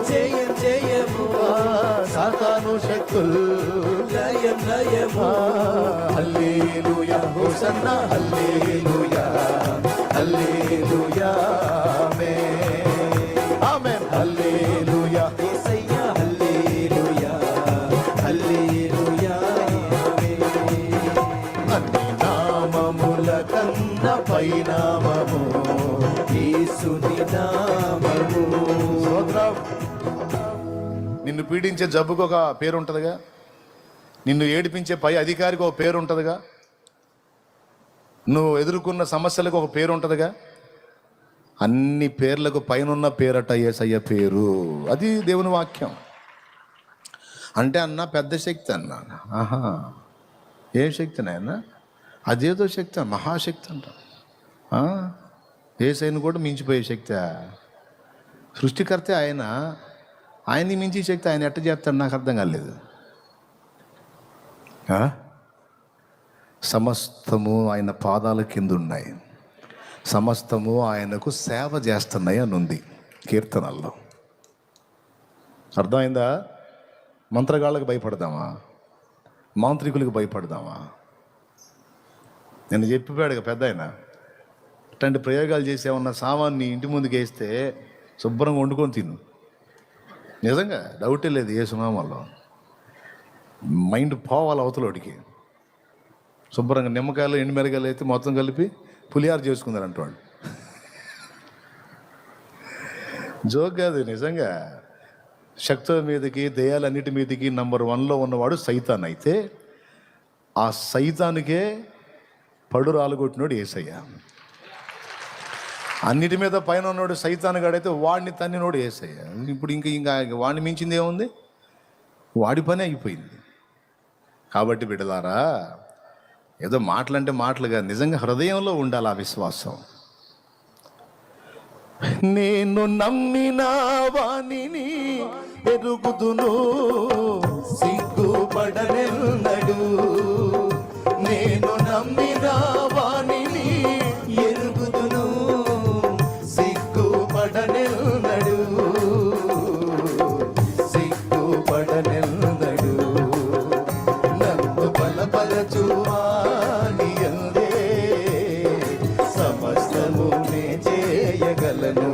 జయం జయము సాతాను శక్తులు లయం లయము. హల్లెలూయా హోసన్నా హల్లెలూయా హల్లెలూయా ఆమేన్ హల్లెలూయా యేసయ్యా హల్లెలూయా హల్లెలూయా. అన్ని నామముల కన్న పైనామము యేసుని నామము. స్తోత్రం. నిన్ను పీడించే జబ్బుకు ఒక పేరు ఉంటుందిగా, నిన్ను ఏడిపించే పై అధికారికి ఒక పేరు ఉంటుందిగా, నువ్వు ఎదుర్కొన్న సమస్యలకు ఒక పేరు ఉంటుందిగా. అన్ని పేర్లకు పైన పేరట యేసయ్య పేరు. అది దేవుని వాక్యం. అంటే అన్న పెద్ద శక్తి అన్నా. ఏం శక్తి నాయన? అదేదో శక్తి, మహాశక్తి అంట. యేసయ్యను కూడా మించిపోయే శక్తి. సృష్టికర్తే ఆయన, ఆయన్ని మించి శక్తి ఆయన ఎట్ట చేస్తాడు నాకు అర్థం కాలేదు. సమస్తము ఆయన పాదాల కింద ఉన్నాయి, సమస్తము ఆయనకు సేవ చేస్తున్నాయి అని ఉంది కీర్తనల్లో. అర్థమైందా? మంత్రగాళ్ళకు భయపడదామా? మాంత్రికులకు భయపడదామా? నేను చెప్పిపోయాడు పెద్ద ఆయన, ఇట్లాంటి ప్రయోగాలు చేసేమన్న సామాన్ని ఇంటి ముందుకు వేస్తే శుభ్రంగా వండుకొని తిను. నిజంగా డౌటే లేదు. ఏ సునామాల్లో మైండ్ పోవాలి అవతలోడికి. శుభ్రంగా నిమ్మకాయలు ఎండుమిరకాయలు అయితే మొత్తం కలిపి పులిహార చేసుకుందారంట వాళ్ళు. జోక్ కాదు, నిజంగా. శక్తుల మీదకి, దయ్యాలన్నిటి మీదకి నంబర్ 1లో ఉన్నవాడు సైతాన్. అయితే ఆ సైతానికే పడు రాలుగొట్టినోడు యేసయ్య. అన్నిటి మీద పైన ఉన్నాడు సైతాన్ గాడైతే వాడిని తన్నినోడు యేసయ్య. ఇప్పుడు ఇంకా వాడిని మించింది ఏముంది? వాడి పని అయిపోయింది. కాబట్టి బిడ్డలారా, ఏదో మాటలంటే మాటలుగా నిజంగా హృదయంలో ఉండాలి ఆ విశ్వాసం. నేను నమ్మిన వానిని ఎరుగుదును, సిగ్గుపడనెన్నడు. నేను నమ్మిన వానిని ఎరుగుదును, సిగ్గుపడనెన్నడు, సిగ్గుపడనెన్నడు. నన్ను బలపరచువాని యందే సమస్తము నే చేయగలను.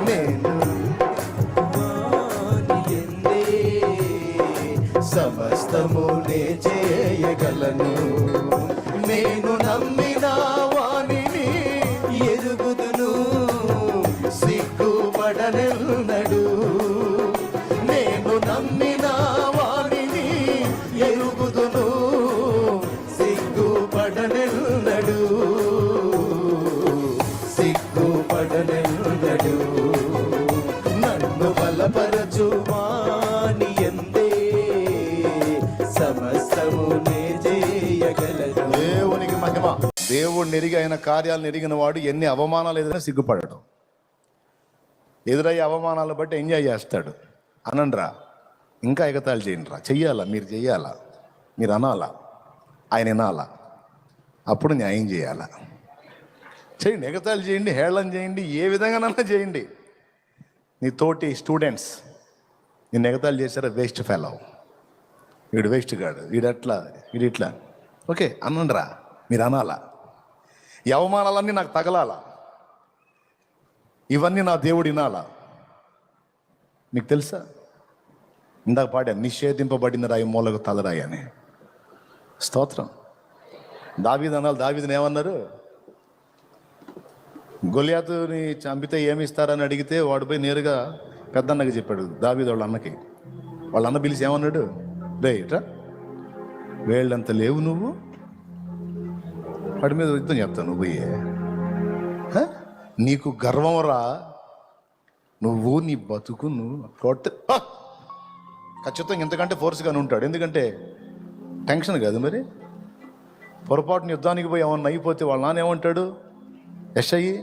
నేను వాని యందే సమస్తము నే చేయగలను. నేను నమ్మిన వానిని ఎరుగుదును, సిగ్గుపడనెన్నడు. నేను నమ్మిన వానిని ఎరుగుదును, సిగ్గుపడనెన్నడు, సిగ్గుపడనెన్నడు. నన్ను బలపరచువాని యందే సమస్తము నే చేయగలను. దేవునికి మహిమ. దేవుడిని ఎరిగి ఆయన కార్యాలను ఎరిగిన వాడు ఎన్ని అవమానాలు ఎదురైనా సిగ్గుపడడు. ఎదురయ్యే అవమానాలు బట్టి ఎంజాయ్ చేస్తాడు. అనండ్రా, ఇంకా ఎగతాళి చేయండి రా, చెయ్యాలా, మీరు చెయ్యాలా, మీరు అనాలా, ఆయన వినాలా, అప్పుడు న్యాయం చేయాలా. చేయండి, ఎగతాళి చేయండి, హేళన చేయండి, ఏ విధంగానైనా చేయండి. నీ తోటి స్టూడెంట్స్ నిన్ను ఎగతాళి చేశారా, వేస్ట్ ఫెలో, వీడు వేస్ట్ గాడు, వీడట్లా, వీడిట్లా, ఓకే అనండ్రా, మీరు అనాలా. ఈ అవమానాలన్నీ నాకు తగలాలా, ఇవన్నీ నా దేవుడు వినాలా. మీకు తెలుసా, ఇందాక పాడా, నిషేధింపబడిన రాయి మూలకు తలరాయి అని. స్తోత్రం. దావీదు అనాలి. దావీదుని ఏమన్నారు? గొలియాతుని చంపితే ఏమి ఇస్తారని అడిగితే వాడు పోయి నేరుగా పెద్దన్నకి చెప్పాడు. దావీదు వాళ్ళ అన్నకి, వాళ్ళ అన్న పిలిచి ఏమన్నాడు? రే ఇట్రా, వేళ్ళంత లేవు నువ్వు, వాడి మీద యుద్ధం చెప్తావు నువ్వు పోయే, నీకు గర్వంరా, నువ్వు నీ బతుకు నువ్వు కొట్టు. ఖచ్చితంగా ఇంతకంటే ఫోర్స్గానే ఉంటాడు. ఎందుకంటే టెన్షన్ కాదు మరి. పొరపాటున యుద్ధానికి పోయి ఏమన్నా అయిపోతే వాళ్ళ నాన్న ఏమంటాడు? యెషయి,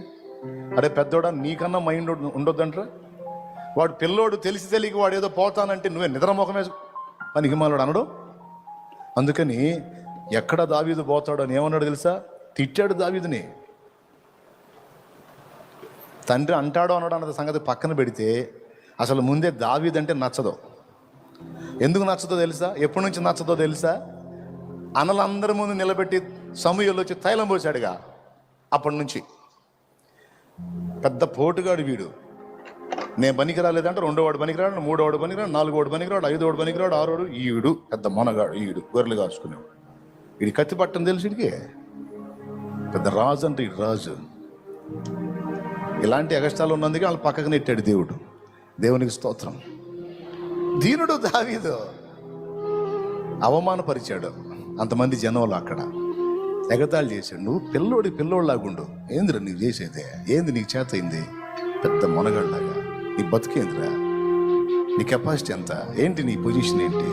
అరే పెద్దోడా, నీకన్నా మైండ్ ఉండొద్దంటరా. వాడు పిల్లోడు తెలిసి తెలియక వాడు ఏదో పోతానంటే నువ్వే నిద్రముఖమే పనికి మాలోడు అనడు. అందుకని ఎక్కడ దావీదు పోతాడు అని ఏమన్నాడు తెలుసా? తిట్టాడు దావీదుని. తండ్రి అంటాడో అన్నాడు అన్నది సంగతి పక్కన పెడితే అసలు ముందే దావీదు అంటే నచ్చదు. ఎందుకు నచ్చదో తెలుసా? ఎప్పటి నుంచి నచ్చదో తెలుసా? అన్నలందరి ముందు నిలబెట్టి సమూయేలు వచ్చి తైలం పోసాడుగా, అప్పటి నుంచి పెద్ద పోటుగాడు వీడు. నేను పనికి రాలేదంటే రెండోవాడు పనికిరాడు, మూడోవాడు పనికిరాడు, నాలుగోడు పనికిరాడు, ఐదోడు పనికిరాడు, ఆరోడు. ఈడు పెద్ద మొనగాడు, ఈడు గొర్రెలు కాసుకునేవాడు. వీడి కత్తి పట్టం తెలుసు, వీడికి పెద్ద రాజు అంటే ఈ రాజు. ఇలాంటి అగస్టాలు ఉన్నందుకే వాళ్ళు పక్కకు నెట్టాడు దేవుడు. దేవునికి స్తోత్రం. దీనుడు దావీదు అవమానపరిచాడు అంతమంది జనంలో. అక్కడ ఎగతాళి చేశాడు. నువ్వు పిల్లోడిలాగుండు, ఏందిరా నీవు చేసేదే, ఏంది నీకు చేత అయింది, పెద్ద మొనగాళ్ళలాగా, నీ బతికేందిరా, నీ కెపాసిటీ ఎంత, ఏంటి నీ పొజిషన్ ఏంటి?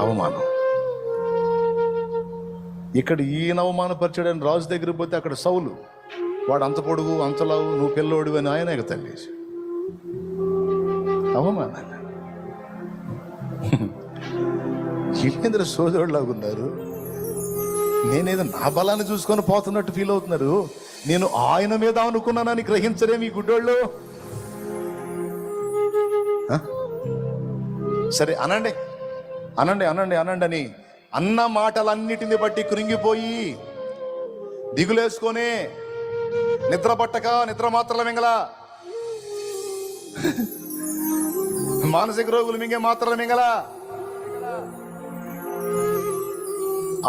అవమానం. ఇక్కడ ఈయన అవమానపరిచాడని రాజు దగ్గరికి పోతే అక్కడ సౌలు, వాడు అంత పొడుగు అంతలావు, నువ్వు పిల్లోడు అని ఆయన ఎగతాళి చేసి అవమానాన్ని. వీళ్ళేంద్ర సోదరులాగా ఉన్నారు. నేనేదో నా బలాన్ని చూసుకొని పోతున్నట్టు ఫీల్ అవుతున్నారు. నేను ఆయన మీద అనుకున్నానని గ్రహించరే మీ గుడ్డోళ్ళు. సరే అనండి అనండి అనండి అనండి అని అన్న మాటలన్నిటిని బట్టి కృంగిపోయి దిగులేసుకొని నిద్ర పట్టక నిద్ర మాత్రల మింగల, మానసిక రోగులు మింగే మాత్రల మింగల.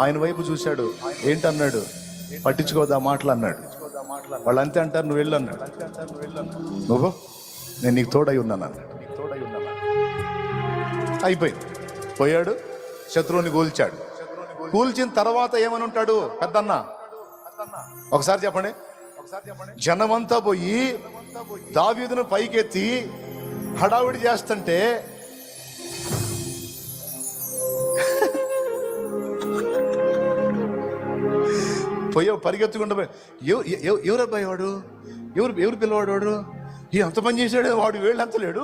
ఆయన వైపు చూశాడు. ఏంటన్నాడు? పట్టించుకోదా మాటలు అన్నాడు. వాళ్ళు అంతే అంటారు, నువ్వు వెళ్ళు అన్నాడు. నువ్వు నేను నీకు తోడై ఉన్నాను అన్నాడు. అయిపోయింది. పోయాడు, శత్రువుని కూల్చాడు. కూల్చిన తర్వాత ఏమని ఉంటాడు పెద్దన్న? ఒకసారి చెప్పండి. జనమంతా పోయి దావీదును పైకెత్తి హడావిడి చేస్తుంటే పోయావు పరిగెత్తుకుంటూ పోయి, ఎవరు అబ్బాయి వాడు, ఎవరు పిల్లవాడు వాడు, అంత పని చేశాడు వాడు, వేళ్ళు అంతలేడు,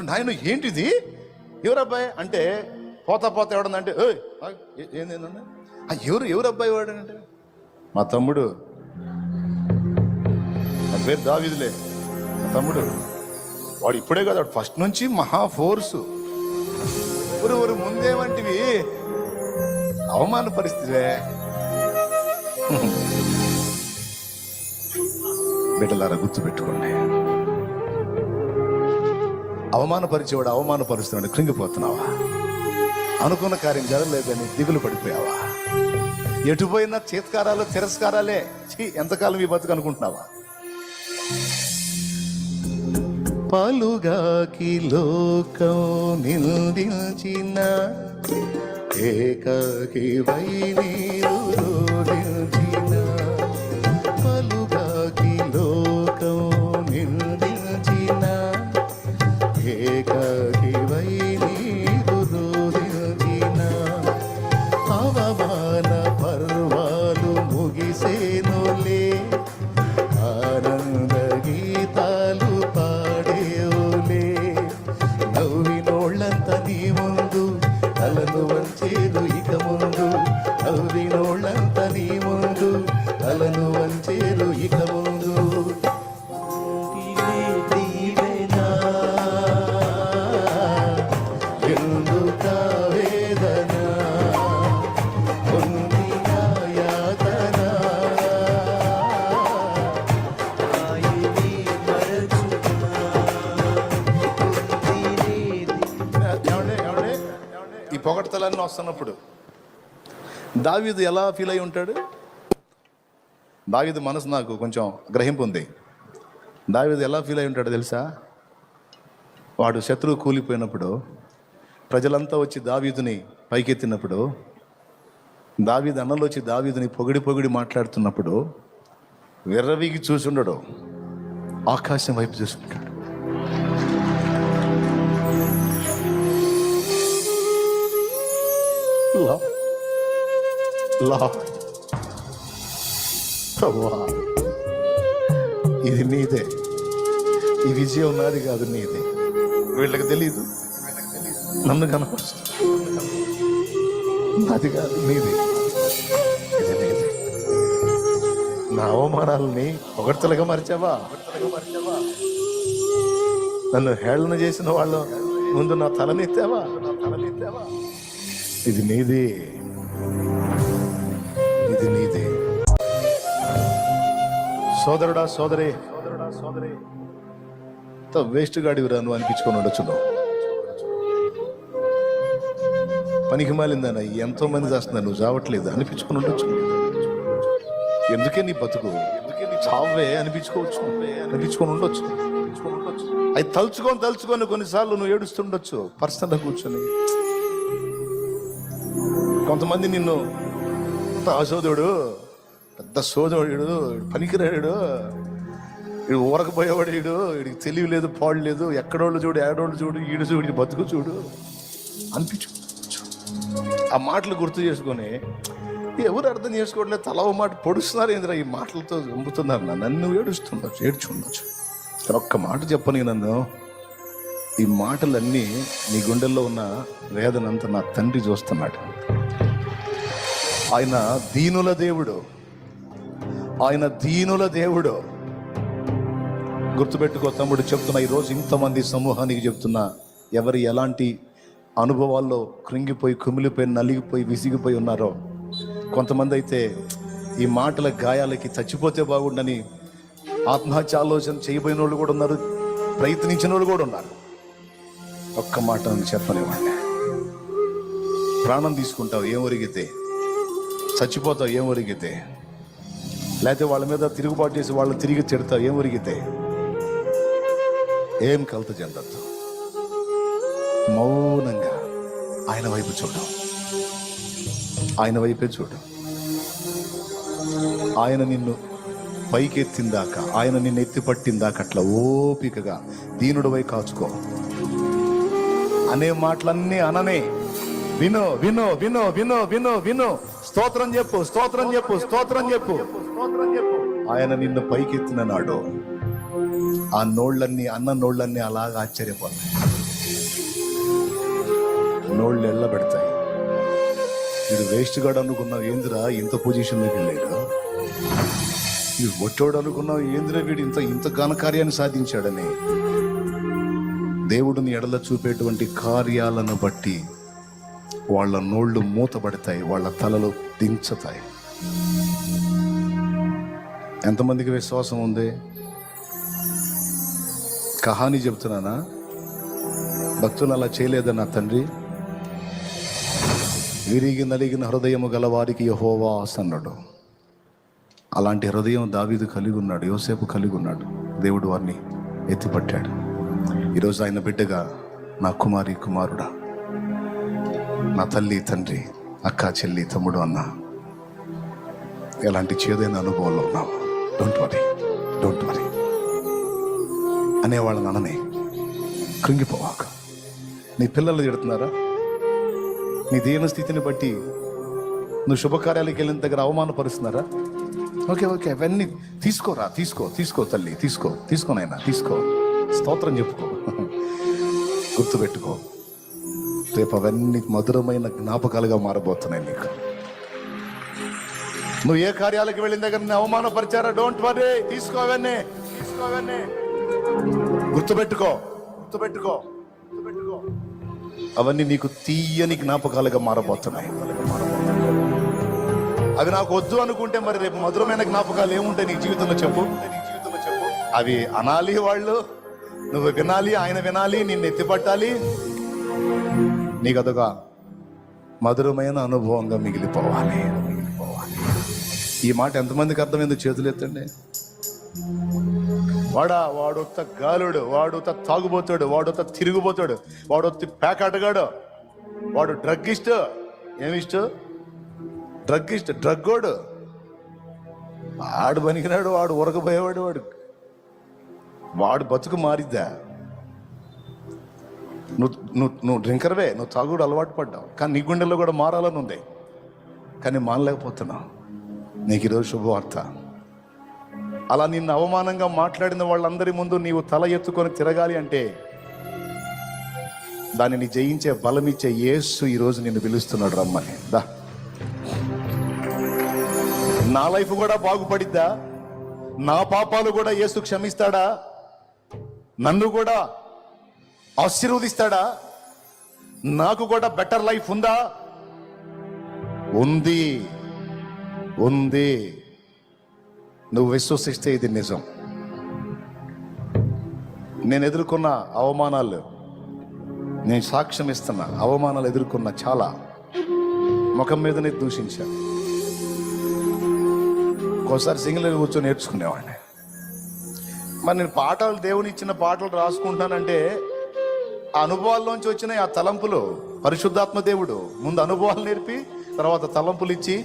నాయన ఏంటిది, ఎవరు అబ్బాయి అంటే, పోతా ఎవడనంటే ఏంటంటే ఎవరు అబ్బాయి వాడు అంటే, మా తమ్ముడు, నా పేరు దావీదులే, మా తమ్ముడు, వాడు ఇప్పుడే కదా, వాడు ఫస్ట్ నుంచి మహా ఫోర్సు, ఊరు ముందేమంటివి, అవమాన పరిస్థితే. బిడ్డలారా గుర్తుపెట్టుకోండి, అవమానపరిచేవాడు అవమానపరుస్తున్నాడు, కృంగిపోతున్నావా? అనుకున్న కార్యం జరగలేదని దిగులు పడిపోయావా? ఎటుపోయినా చేత్కారాలు తిరస్కారాలే, ఎంతకాలం ఈ బతుకు అనుకుంటున్నావా? పలుగాకి లోకం నిందించిన ఏకాకి వై నీరు రోధించిన, పలుగాకి లోకం నిందించిన ఏకాకి వై నీరు రోధించిన, అవమాన పర్వాలు ముగిసేనులే, ఆనంద గీతాలు పాడేవులే, నవ్వినోళ్ళంత నీ ముందు తలను వంచేరు ఇక ముందు, నవ్వినోళ్ళంత నీ ముందు తలను వంచేరు ఇక ముందు. ఎందుక వేదన పొందిన యాతన, ఈ పొగడ్తలన్నీ వస్తున్నప్పుడు దావీదు ఎలా ఫీల్ అయి ఉంటాడు? దావీదు మనసు నాకు కొంచెం గ్రహింపు ఉంది. దావీదు ఎలా ఫీల్ అయి ఉంటాడో తెలుసా? వాడు శత్రువు కూలిపోయినప్పుడు, ప్రజలంతా వచ్చి దావీదుని పైకెత్తినప్పుడు, దావీదు అన్నలు వచ్చి దావీదుని పొగిడి మాట్లాడుతున్నప్పుడు విర్రవీగి చూసుండడు, ఆకాశం వైపు చూసుకుంటాడు. ఇది నీదే, ఈ విజయం నాది కాదు, నీదే. వీళ్ళకి తెలీదు, నన్ను కనపరుస్తుంది, నాది కాదు, నీది, ఇది నీది. నా అవమానాలని పొగడ్తలుగా మరిచావా? నన్ను హేళన చేసిన వాళ్ళు ముందు నా తలనెత్తావా? ఇది నీది, ఇది నీది. సోదరుడా సోదరి, వేస్ట్ గాడివిరా నువ్వు అనిపించుకొని ఉండొచ్చు. పనికి మాలిందన్న ఎంతో మంది చేస్తున్నా, నువ్వు చావట్లేదు అనిపించుకొని ఉండొచ్చు. ఎందుకే నీ బతుకు, చావే అనిపించుకొని ఉండొచ్చు. అది తలుచుకొని కొన్నిసార్లు నువ్వు ఏడుస్తుండొచ్చు పర్సనల్గా కూర్చొని. కొంతమంది నిన్ను అసోదరుడు, పెద్ద సోదరుడు, పనికిరాడు, వీడు ఊరకపోయేవాడు, వీడికి తెలివి లేదు, పాడు లేదు, ఎక్కడోళ్ళు చూడు, ఏడోళ్ళు చూడు, ఈడు చూడు, బతుకు చూడు అనిపించు. ఆ మాటలు గుర్తు చేసుకొని ఎవరు అర్థం చేసుకోవట్లేదు, తల ఓ మాట పొడుస్తున్నారు, ఏందిరా ఈ మాటలతో చంపుతున్నారు నన్ను, ఏడ్చుండొచ్చు. ఒక్క మాట చెప్పని, నన్ను ఈ మాటలన్నీ నీ గుండెల్లో ఉన్న వేదనంతా నా తండ్రి చూస్తున్నాడు. ఆయన దీనుల దేవుడు, ఆయన దీనుల దేవుడు. గుర్తుపెట్టుకో తమ్ముడు, చెప్తున్నా ఈరోజు ఇంతమంది సమూహానికి చెప్తున్నా, ఎవరు ఎలాంటి అనుభవాల్లో కృంగిపోయి, కుమిలిపోయి, నలిగిపోయి, విసిగిపోయి ఉన్నారో. కొంతమంది అయితే ఈ మాటల గాయాలకి చచ్చిపోతే బాగుండని ఆత్మహత్య ఆలోచన చేయబోయిన వాళ్ళు కూడా ఉన్నారు, ప్రయత్నించిన వాళ్ళు కూడా ఉన్నారు. ఒక్క మాట చెప్పనివ్వండి, ప్రాణం తీసుకుంటావు ఏం ఒరిగితే, చచ్చిపోతావు ఏం ఒరిగితే, లేకపోతే వాళ్ళ మీద తిరుగుబాటు చేసి వాళ్ళని తిరిగి తిడతావు ఏం ఒరిగితే, ఏం కలత చెందద్దు. మౌనంగా ఆయన వైపు చూడు, ఆయన వైపే చూడు. ఆయన నిన్ను పైకెత్తిందాకా, ఆయన నిన్ను ఎత్తి పట్టిందాకా అట్లా ఓపికగా దీనుడివై కాచుకో. అనే మాటలన్నీ అననే, విను విను విను విను విను విను. స్తోత్రం చెప్పు, స్తోత్రం చెప్పు, స్తోత్రం చెప్పు. ఆయన నిన్ను పైకెత్తిన నాడు ఆ నోళ్ళన్నీ, అన్న నోళ్ళన్నీ అలాగా ఆశ్చర్యపోతాయి. నోళ్ళు ఎల్లబెడతాయి. మీరు వేస్ట్ గాడు అనుకున్నావు, ఏందిరా ఇంత పొజిషన్లోకి వెళ్ళాడు. ఇది ఒట్టోడు అనుకున్నావు, ఏందిరా వీడు ఇంత ఇంత ఘనకార్యాన్ని సాధించాడని. దేవుడిని ఎడల చూపేటువంటి కార్యాలను బట్టి వాళ్ళ నోళ్ళు మూతబడతాయి, వాళ్ళ తలలు దించుతాయి. ఎంతమందికి విశ్వాసం ఉంది? కహాని చెప్తున్నానా? భక్తులు అలా చేయలేదన్నా తండ్రి. విరిగి నలిగిన హృదయము గలవారికి యెహోవా ఆసన్నుడు. అలాంటి హృదయం దావీదు కలిగి ఉన్నాడు, యోసేపు కలిగి ఉన్నాడు. దేవుడు వారిని ఎత్తిపట్టాడు. ఈరోజు ఆయన బిడ్డగా, నా కుమారి కుమారుడా, నా తల్లి తండ్రి, అక్క చెల్లి తమ్ముడు అన్న, ఎలాంటి చేదైన అనుభవాలు ఉన్నావు, డోంట్ వరీ, డోంట్ వరీ అనేవాళ్ళని అననే. కృంగిపోవాక. నీ పిల్లలు తిడుతున్నారా? నీ దీన స్థితిని బట్టి నువ్వు శుభకార్యాలకు వెళ్ళిన దగ్గర అవమానపరుస్తున్నారా? ఓకే ఓకే, అవన్నీ తీసుకోరా, తీసుకో తల్లి, తీసుకోనైనా తీసుకో. స్తోత్రం చెప్పుకో, గుర్తుపెట్టుకో. రేపు అవన్నీ మధురమైన జ్ఞాపకాలుగా మారబోతున్నాయి నీకు. నువ్వు ఏ కార్యాలకు వెళ్ళిన దగ్గర నిన్ను అవమానపరిచారా? డోంట్ వరీ, తీసుకో అవన్నీ. గుర్తుపెట్టుకో. అవన్నీ నీకు తీయని జ్ఞాపకాలుగా మారబోతున్నాయి. అవి నాకు వద్దు అనుకుంటే మరి రేపు మధురమైన జ్ఞాపకాలు ఏముంటాయి నీ జీవితంలో చెప్పు. అవి అనాలి వాళ్ళు, నువ్వు వినాలి, ఆయన వినాలి, నిన్ను ఎత్తిపట్టాలి. నీకు అదొక మధురమైన అనుభవంగా మిగిలిపోవాలి. ఈ మాట ఎంతమందికి అర్థమైందో చేతులు ఎత్తండి. వాడొత్త గాలుడు, వాడొత్త తాగుబోతాడు, వాడొత్త తిరిగిపోతాడు, వాడొత్తి ప్యాకాటగాడు, వాడు డ్రగ్గిస్ట్. ఏమిస్టు? డ్రగ్గిస్ట్, డ్రగ్గోడు. వాడు పనికినాడు, వాడు ఉరకపోయేవాడు. వాడు బతుకు మారిద్దా? నువ్వు డ్రింకర్వే, నువ్వు తాగుడు అలవాటు పడ్డావు, కానీ నీ గుండెల్లో కూడా మారాలని ఉంది, కానీ మానలేకపోతున్నావు. నీకు ఈరోజు శుభవార్త. అలా నిన్ను అవమానంగా మాట్లాడిన వాళ్ళందరి ముందు నీవు తల ఎత్తుకొని తిరగాలి అంటే దానిని జయించే బలమిచ్చే యేసు ఈరోజు నిన్ను పిలుస్తున్నాడు, రమ్మని. దా, నా లైఫ్ కూడా బాగుపడిద్దా? నా పాపాలు కూడా యేసు క్షమిస్తాడా? నన్ను కూడా ఆశీర్వదిస్తాడా? నాకు కూడా బెటర్ లైఫ్ ఉందా? ఉంది. నువ్వు విశ్వసిస్తే ఇది నిజం. నేను ఎదుర్కొన్న అవమానాలు, నేను సాక్ష్యం ఇస్తున్నా, అవమానాలు ఎదుర్కొన్న చాలా, ముఖం మీదనే దూషించాను. ఒకసారి సింగిల్గా కూర్చొని నేర్చుకునేవాడిని. మరి నేను పాటలు, దేవుని ఇచ్చిన పాటలు రాసుకుంటానంటే ఆ అనుభవాల్లోంచి వచ్చిన ఆ తలంపులు, పరిశుద్ధాత్మ దేవుడు ముందు అనుభవాలు నేర్పి తర్వాత తలంపులు ఇచ్చి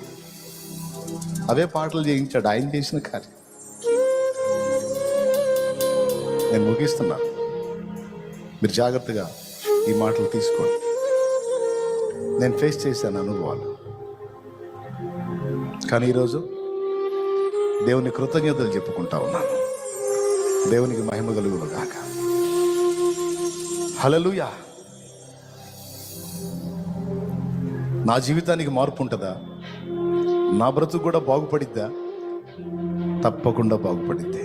అవే పాటలు చేయించాడు. ఆయన చేసిన కార్యం. నేను ముగిస్తున్నాను, మీరు జాగ్రత్తగా ఈ మాటలు తీసుకోండి. నేను ఫేస్ చేశాను అనుభవాలు, కానీ ఈరోజు దేవుని కృతజ్ఞతలు చెప్పుకుంటా ఉన్నాను. దేవునికి మహిమ కలుగును గాక. హల్లెలూయా. నా జీవితానికి మార్పు ఉంటుందా? నా బ్రతుకు కూడా బాగుపడిద్దా? తప్పకుండా బాగుపడిద్ది.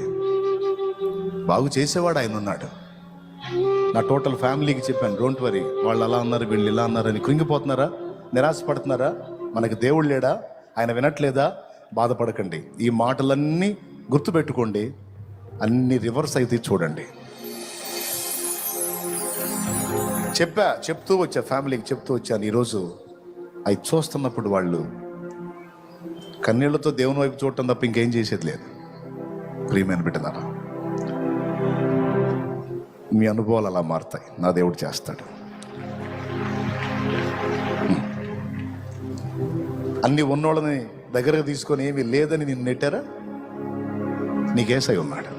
బాగు చేసేవాడు ఆయన ఉన్నాడు. నా టోటల్ ఫ్యామిలీకి చెప్పాను, డోంట్ వరీ, వాళ్ళు అలా అన్నారు, వీళ్ళు ఇలా అన్నారని కృంగిపోతున్నారా? నిరాశపడుతున్నారా? మనకు దేవుడు లేడా? ఆయన వినట్లేదా? బాధపడకండి. ఈ మాటలన్నీ గుర్తుపెట్టుకోండి, అన్ని రివర్స్ అయితే చూడండి. చెప్తూ వచ్చా, ఫ్యామిలీకి చెప్తూ వచ్చాను. ఈరోజు అవి చూస్తున్నప్పుడు వాళ్ళు కన్నీళ్లతో దేవుని వైపు చూడటం తప్ప ఇంకేం చేసేది లేదు. ప్రియమైన బిడ్డలారా, మీ అనుభవాలు అలా మారుతాయి. నా దేవుడు చేస్తాడు. అన్ని ఉన్నోళ్ళని దగ్గరకు తీసుకొని ఏమీ లేదని నిన్ను నెట్టారా? నీకేసై ఉన్నాడు.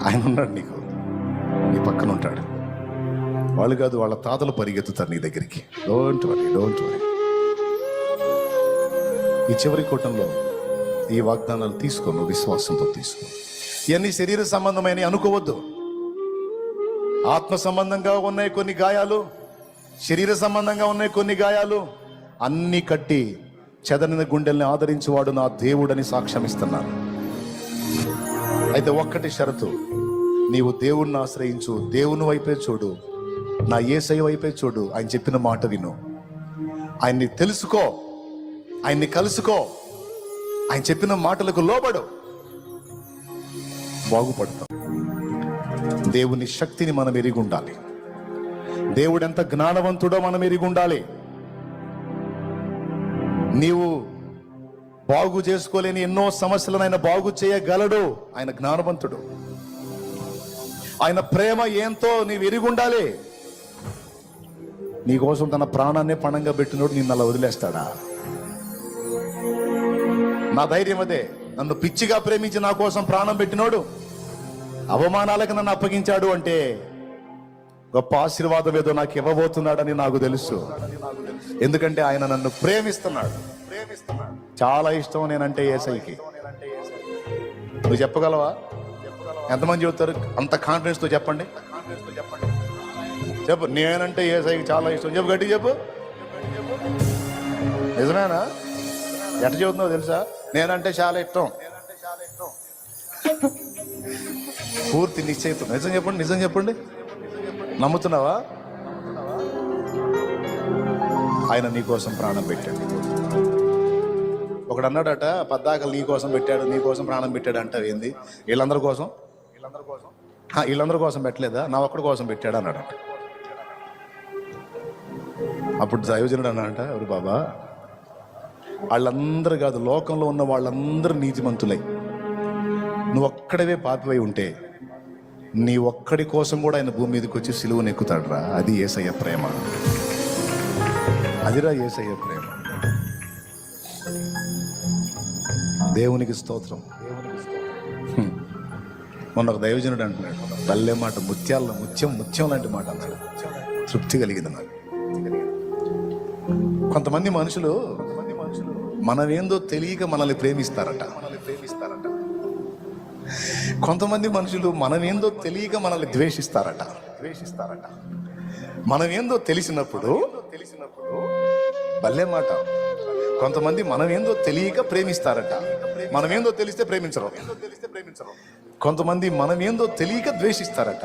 ఆయన ఉన్నాడు, నీకు నీ పక్కన ఉంటాడు. వాళ్ళు కాదు, వాళ్ళ తాతలు పరిగెత్తుతారు నీ దగ్గరికి. Don't worry. ఈ చివరి కూటంలో ఈ వాగ్దానాలు తీసుకో, నువ్వు విశ్వాసంతో తీసుకో. ఇవన్నీ శరీర సంబంధమైన అనుకోవద్దు. ఆత్మ సంబంధంగా ఉన్నాయి కొన్ని గాయాలు, శరీర సంబంధంగా ఉన్నాయి కొన్ని గాయాలు. అన్ని కట్టి చెదరిన గుండెల్ని ఆదరించేవాడు నా దేవుడని సాక్ష్యమిస్తున్నాను. అయితే ఒక్కటి షరతు, నీవు దేవుణ్ణి ఆశ్రయించు, దేవుని వైపే చూడు, నా యేసయ్య వైపే చూడు. ఆయన చెప్పిన మాట విను, ఆయన్ని తెలుసుకో, ఆయన్ని కలుసుకో, ఆయన చెప్పిన మాటలకు లోబడు, బాగుపడతాం. దేవుని శక్తిని మనం ఎరిగి ఉండాలి. దేవుడు ఎంత జ్ఞానవంతుడో మనం ఎరిగి ఉండాలి. నీవు బాగు చేసుకోలేని ఎన్నో సమస్యలను ఆయన బాగు చేయగలడు. ఆయన జ్ఞానవంతుడు. ఆయన ప్రేమ ఏంతో నీవు ఎరిగి ఉండాలి. నీకోసం తన ప్రాణాన్నే పణంగా పెట్టినోడు నిన్ను అలా వదిలేస్తాడా? నా ధైర్యం అదే. నన్ను పిచ్చిగా ప్రేమించి నా కోసం ప్రాణం పెట్టినోడు అవమానాలకు నన్ను అప్పగించాడు అంటే గొప్ప ఆశీర్వాదం ఏదో నాకు ఇవ్వబోతున్నాడని నాకు తెలుసు. ఎందుకంటే ఆయన నన్ను ప్రేమిస్తున్నాడు. చాలా ఇష్టం నేనంటే యేసయ్యకి. నువ్వు చెప్పగలవా? ఎంతమంది చెబుతారు? అంత కాన్ఫిడెన్స్ తో చెప్పండి. చెప్పు, నేనంటే యేసయ్యకి చాలా ఇష్టం. చెప్పు, గట్టి చెప్పు. నిజమేనా? ఎట్ట చెబుతున్నావు తెలుసా? నేనంటే చాలా ఇష్టం. పూర్తి నిశ్చయితం. నిజం చెప్పండి. నమ్ముతున్నావా? ఆయన నీ కోసం ప్రాణం పెట్టాడు. ఒకడు అన్నాడట, పద్దాక నీ కోసం పెట్టాడు, నీ కోసం ప్రాణం పెట్టాడు అంటావు ఏంది? వీళ్ళందరి కోసం పెట్టలేదా? నా ఒక్కడి కోసం పెట్టాడు అన్నాడట. అప్పుడు దైవజనుడు అన్నాడంట, ఎవరు బాబా, వాళ్ళందరూ కాదు, లోకంలో ఉన్న వాళ్ళందరూ నీతిమంతులై నువ్వు ఒక్కడవే పాపివై ఉంటే నీ ఒక్కడి కోసం కూడా ఆయన భూమి మీదకి వచ్చి సిలువను ఎక్కుతాడు రా. అది యేసయ్య ప్రేమ. అదిరా యేసయ్య ప్రేమ. దేవునికి స్తోత్రం. మొన్న ఒక దైవజనుడు అంటున్నాడు, తల్లే మాట, ముత్యం లాంటి మాట అన్నాడు. తృప్తి కలిగింది నాకు. కొంతమంది మనుషులు మనమేందో తెలియక మనల్ని ప్రేమిస్తారట. కొంతమంది మనుషులు మనమేందో తెలియక మనల్ని ద్వేషిస్తారట. మనమేందో తెలిసినప్పుడు భలే మాట. కొంతమంది మనమేందో తెలియక ప్రేమిస్తారట. మనమేందో తెలిస్తే ప్రేమించరు. కొంతమంది మనమేందో తెలియక ద్వేషిస్తారట.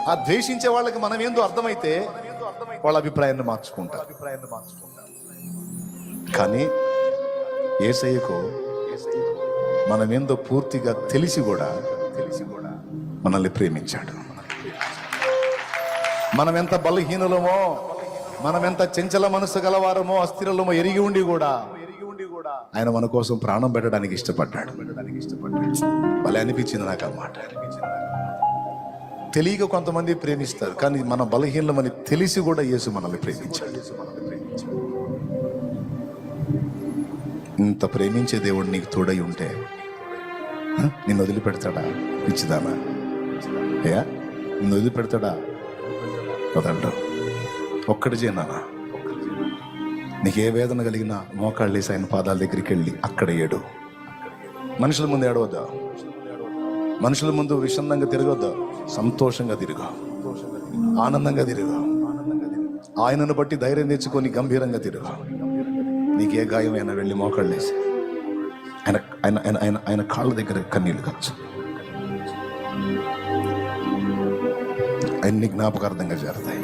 ఆ ద్వేషించే వాళ్ళకి మనమేందో అర్థమైతే వాళ్ళ అభిప్రాయాన్ని మార్చుకుంటారు. కానీ యేసయ్యకు మనమేందో పూర్తిగా తెలిసి కూడా మనల్ని ప్రేమించాడు. మనం ఎంత బలహీనులమో, మనం ఎంత చంచల మనసు గలవారమో, అస్థిరలమో ఎరిగి ఉండి కూడా ఆయన మన కోసం ప్రాణం పెట్టడానికి ఇష్టపడ్డాడు. భలే అనిపించింది నాకు అన్నమాట. తెలియక కొంతమంది ప్రేమిస్తారు, కానీ మన బలహీనమని తెలిసి కూడా యేసు మనల్ని ప్రేమించాడు. ఇంత ప్రేమించే దేవుడు నీకు తోడై ఉంటే నిన్ను వదిలిపెడతాడా? పిచ్చిదానా? అయ్యా, నిన్ను వదిలిపెడతాడా? వదలడు. ఒక్కటి చేయనా, నీకు ఏ వేదన కలిగినా మోకాళ్ళు వేసి ఆయన పాదాల దగ్గరికి వెళ్ళి అక్కడ ఏడు. మనుషుల ముందు ఏడవద్దా, మనుషుల ముందు విషన్నంగా తిరగొద్దా, సంతోషంగా తిరుగు, ఆనందంగా తిరుగు, ఆయనను బట్టి ధైర్యం తెచ్చుకొని గంభీరంగా తిరుగు. నీకే గాయమైనా వెళ్ళి మోకాళ్ళు వేసి ఆయన ఆయన ఆయన ఆయన కాళ్ళ దగ్గర కన్నీళ్ళు కావచ్చు. అన్ని జ్ఞాపకార్థంగా చేరతాయి.